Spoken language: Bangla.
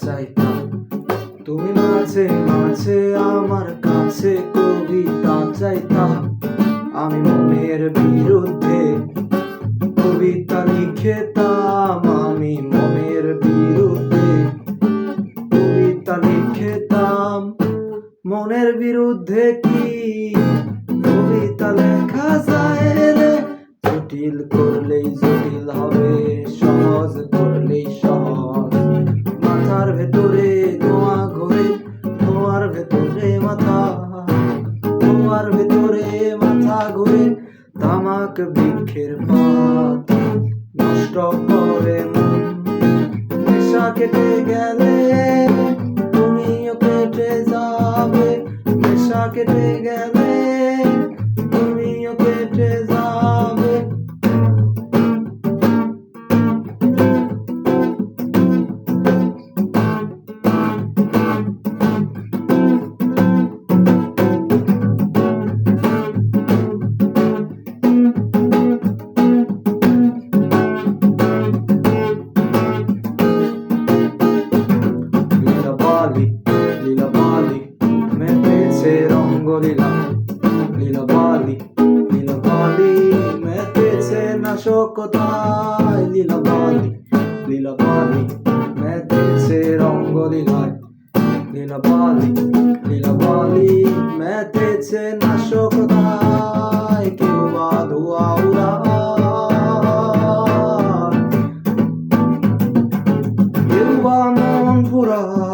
চাইতাম, তুমি মাঝে মাঝে আমার কাছে কবিতা চাইতাম। আমি মনের বিরুদ্ধে কবিতা লিখেতাম, আমি মনের বিরুদ্ধে কবিতা লিখেতাম। মনের বিরুদ্ধে কি কবিতা লেখা যায় রে? জটিল করলেই জটিল হবে, সহজ করলেই সহজ। মাথার ভেতরে ধোঁয়া ঘোরে, ধোঁয়ার ভেতরে মাথা, ধোঁয়ার ভেতরে মাথা ঘুরে। তামাক বৃক্ষের পাত নষ্ট করে মন। নেশা কেটে গেলে তুমিও কেটে যাবে, নেশা কেটে গেলে তুমিও কেটে যাবে। লীলা বালি মেতেছে রঙ্গলীলা, লীলা বালি মেতেছে নাশকতায়। লীলা বালি মেতেছে রঙ্গলীলায়, লীলা বালি মেতেছে নাশকতায়। কেউ বা ধোঁয়া উড়ায়, কেউ বা মন পুরায়।